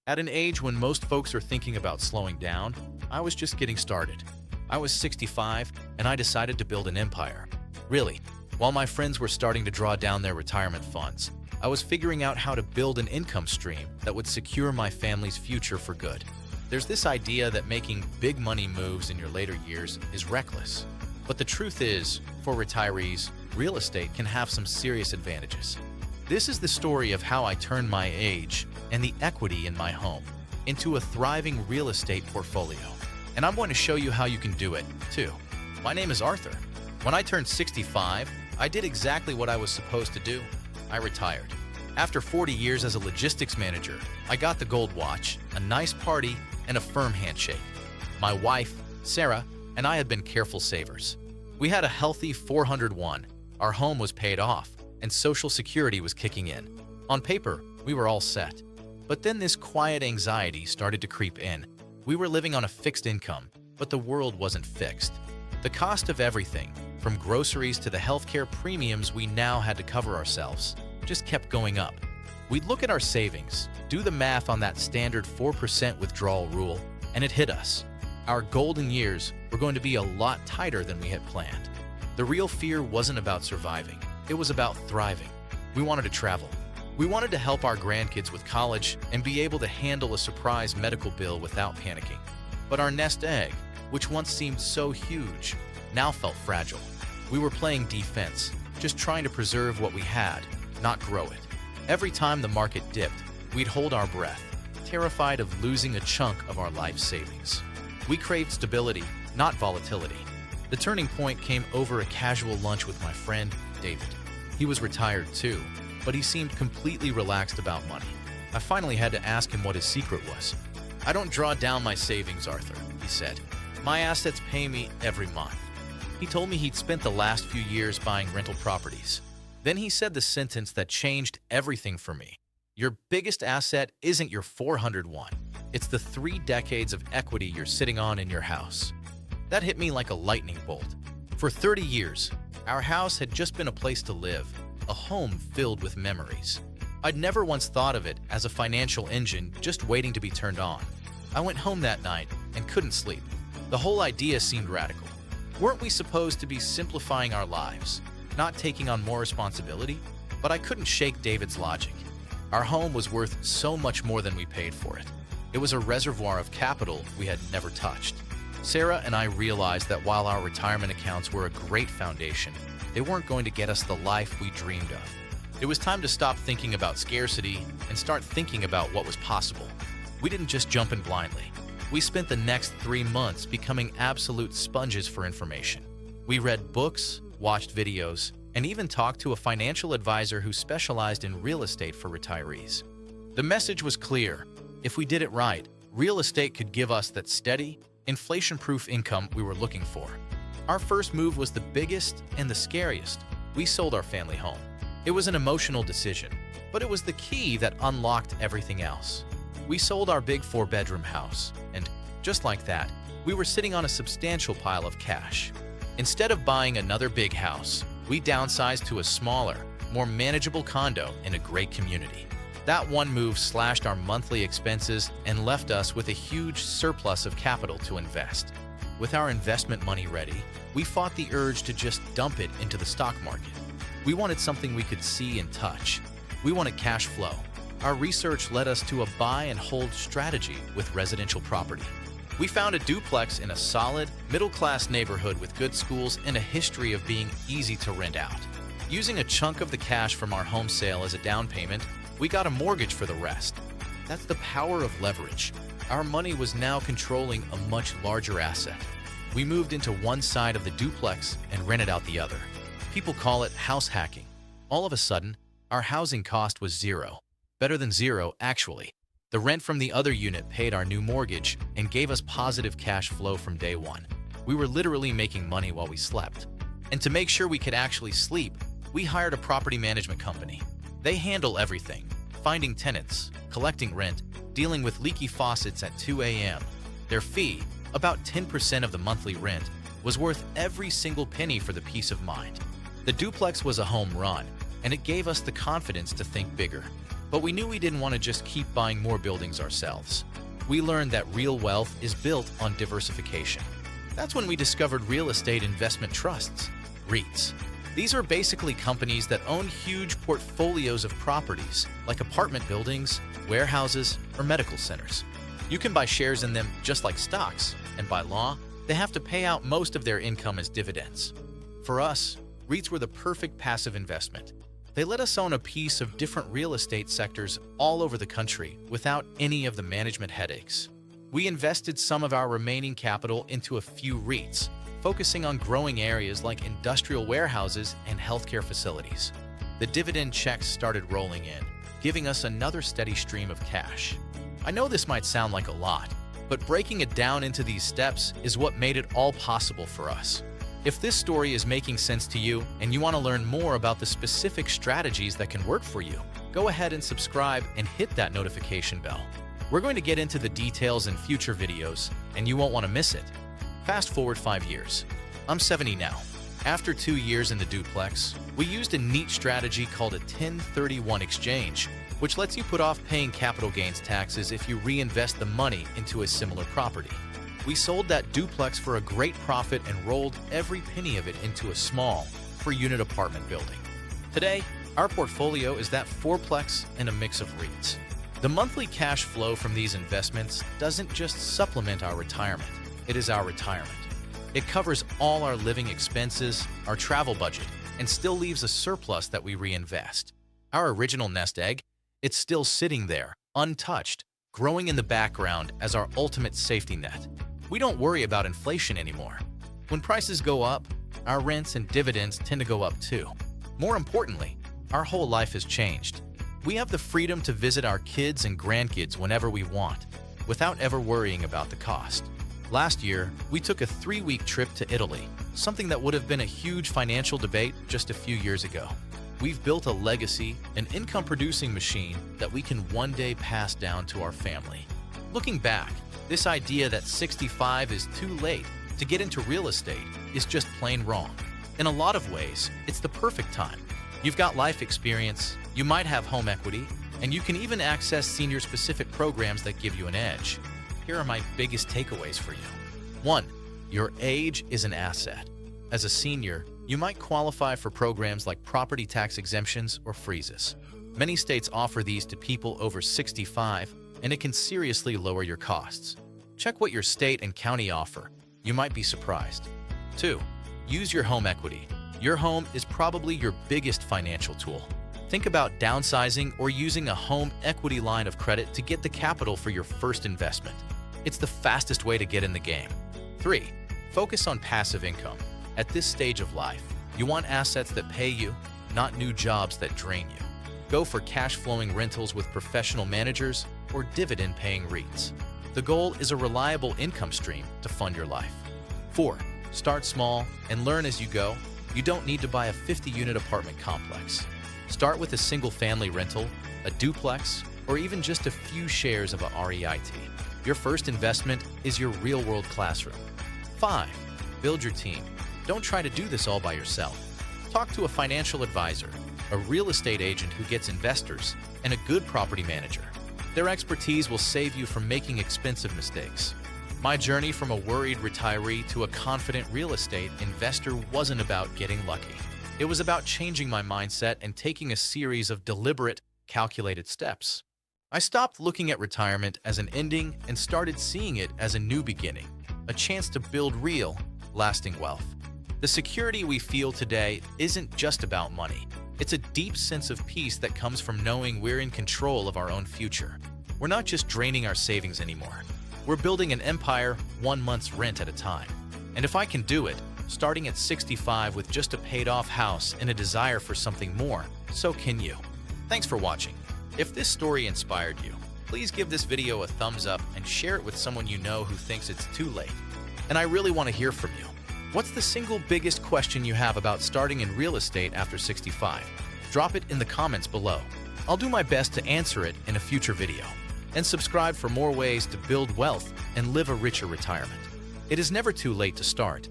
At an age when most folks are thinking about slowing down, I was just getting started. I was 65 and I decided to build an empire. Really, while my friends were starting to draw down their retirement funds, I was figuring out how to build an income stream that would secure my family's future for good. There's this idea that making big money moves in your later years is reckless. But the truth is, for retirees, real estate can have some serious advantages. This is the story of how I turned my age and the equity in my home into a thriving real estate portfolio. And I'm going to show you how you can do it, too. My name is Arthur. When I turned 65, I did exactly what I was supposed to do. I retired. After 40 years as a logistics manager, I got the gold watch, a nice party, and a firm handshake. My wife, Sarah, and I had been careful savers. We had a healthy 401. Our home was paid off, and Social Security was kicking in. On paper, we were all set. But then this quiet anxiety started to creep in. We were living on a fixed income, but the world wasn't fixed. The cost of everything, from groceries to the healthcare premiums we now had to cover ourselves, just kept going up. We'd look at our savings, do the math on that standard 4% withdrawal rule, and it hit us. Our golden years were going to be a lot tighter than we had planned. The real fear wasn't about surviving. It was about thriving. We wanted to travel. We wanted to help our grandkids with college and be able to handle a surprise medical bill without panicking. But our nest egg, which once seemed so huge, now felt fragile. We were playing defense, just trying to preserve what we had, not grow it. Every time the market dipped, we'd hold our breath, terrified of losing a chunk of our life savings. We craved stability, not volatility. The turning point came over a casual lunch with my friend, David. He was retired too, but he seemed completely relaxed about money. I finally had to ask him what his secret was. "I don't draw down my savings, Arthur," he said. "My assets pay me every month." He told me he'd spent the last few years buying rental properties. Then he said the sentence that changed everything for me. "Your biggest asset isn't your 401. It's the 3 decades of equity you're sitting on in your house." That hit me like a lightning bolt. For 30 years, our house had just been a place to live, a home filled with memories. I'd never once thought of it as a financial engine just waiting to be turned on. I went home that night and couldn't sleep. The whole idea seemed radical. Weren't we supposed to be simplifying our lives, not taking on more responsibility? But I couldn't shake David's logic. Our home was worth so much more than we paid for it. It was a reservoir of capital we had never touched. Sarah and I realized that while our retirement accounts were a great foundation, they weren't going to get us the life we dreamed of. It was time to stop thinking about scarcity and start thinking about what was possible. We didn't just jump in blindly. We spent the next 3 months becoming absolute sponges for information. We read books, watched videos, and even talked to a financial advisor who specialized in real estate for retirees. The message was clear. If we did it right, real estate could give us that steady, inflation-proof income we were looking for. Our first move was the biggest and the scariest. We sold our family home. It was an emotional decision, but it was the key that unlocked everything else. We sold our big 4-bedroom house, and just like that, we were sitting on a substantial pile of cash. Instead of buying another big house, we downsized to a smaller, more manageable condo in a great community. That one move slashed our monthly expenses and left us with a huge surplus of capital to invest. With our investment money ready, we fought the urge to just dump it into the stock market. We wanted something we could see and touch. We wanted cash flow. Our research led us to a buy and hold strategy with residential property. We found a duplex in a solid, middle-class neighborhood with good schools and a history of being easy to rent out. Using a chunk of the cash from our home sale as a down payment, we got a mortgage for the rest. That's the power of leverage. Our money was now controlling a much larger asset. We moved into one side of the duplex and rented out the other. People call it house hacking. All of a sudden, our housing cost was zero. Better than zero, actually. The rent from the other unit paid our new mortgage and gave us positive cash flow from day one. We were literally making money while we slept. And to make sure we could actually sleep, we hired a property management company. They handle everything: finding tenants, collecting rent, dealing with leaky faucets at 2 a.m. Their fee, about 10% of the monthly rent, was worth every single penny for the peace of mind. The duplex was a home run, and it gave us the confidence to think bigger. But we knew we didn't want to just keep buying more buildings ourselves. We learned that real wealth is built on diversification. That's when we discovered real estate investment trusts, REITs. These are basically companies that own huge portfolios of properties, like apartment buildings, warehouses, or medical centers. You can buy shares in them just like stocks, and by law, they have to pay out most of their income as dividends. For us, REITs were the perfect passive investment. They let us own a piece of different real estate sectors all over the country without any of the management headaches. We invested some of our remaining capital into a few REITs, focusing on growing areas like industrial warehouses and healthcare facilities. The dividend checks started rolling in, giving us another steady stream of cash. I know this might sound like a lot, but breaking it down into these steps is what made it all possible for us. If this story is making sense to you and you want to learn more about the specific strategies that can work for you, go ahead and subscribe and hit that notification bell. We're going to get into the details in future videos, and you won't want to miss it. Fast forward 5 years. I'm 70 now. After 2 years in the duplex, we used a neat strategy called a 1031 exchange, which lets you put off paying capital gains taxes if you reinvest the money into a similar property. We sold that duplex for a great profit and rolled every penny of it into a small, per-unit apartment building. Today, our portfolio is that fourplex and a mix of REITs. The monthly cash flow from these investments doesn't just supplement our retirement, it is our retirement. It covers all our living expenses, our travel budget, and still leaves a surplus that we reinvest. Our original nest egg, it's still sitting there, untouched, growing in the background as our ultimate safety net. We don't worry about inflation anymore. When prices go up, our rents and dividends tend to go up too. More importantly, our whole life has changed. We have the freedom to visit our kids and grandkids whenever we want, without ever worrying about the cost. Last year, we took a 3-week trip to Italy, something that would have been a huge financial debate just a few years ago. We've built a legacy, an income-producing machine that we can one day pass down to our family. Looking back, this idea that 65 is too late to get into real estate is just plain wrong. In a lot of ways, it's the perfect time. You've got life experience, you might have home equity, and you can even access senior-specific programs that give you an edge. Here are my biggest takeaways for you. 1. Your age is an asset. As a senior, you might qualify for programs like property tax exemptions or freezes. Many states offer these to people over 65, and it can seriously lower your costs. Check what your state and county offer. You might be surprised. 2. Use your home equity. Your home is probably your biggest financial tool. Think about downsizing or using a home equity line of credit to get the capital for your first investment. It's the fastest way to get in the game. 3. Focus on passive income. At this stage of life, you want assets that pay you, not new jobs that drain you. Go for cash-flowing rentals with professional managers or dividend-paying REITs. The goal is a reliable income stream to fund your life. 4. Start small and learn as you go. You don't need to buy a 50-unit apartment complex. Start with a single-family rental, a duplex, or even just a few shares of a REIT. Your first investment is your real-world classroom. 5. Build your team. Don't try to do this all by yourself. Talk to a financial advisor, a real estate agent who gets investors, and a good property manager. Their expertise will save you from making expensive mistakes. My journey from a worried retiree to a confident real estate investor wasn't about getting lucky. It was about changing my mindset and taking a series of deliberate, calculated steps. I stopped looking at retirement as an ending and started seeing it as a new beginning, a chance to build real, lasting wealth. The security we feel today isn't just about money. It's a deep sense of peace that comes from knowing we're in control of our own future. We're not just draining our savings anymore. We're building an empire 1 month's rent at a time. And if I can do it, starting at 65 with just a paid-off house and a desire for something more, so can you. Thanks for watching. If this story inspired you, please give this video a thumbs up and share it with someone you know who thinks it's too late. And I really want to hear from you. What's the single biggest question you have about starting in real estate after 65? Drop it in the comments below. I'll do my best to answer it in a future video. And subscribe for more ways to build wealth and live a richer retirement. It is never too late to start.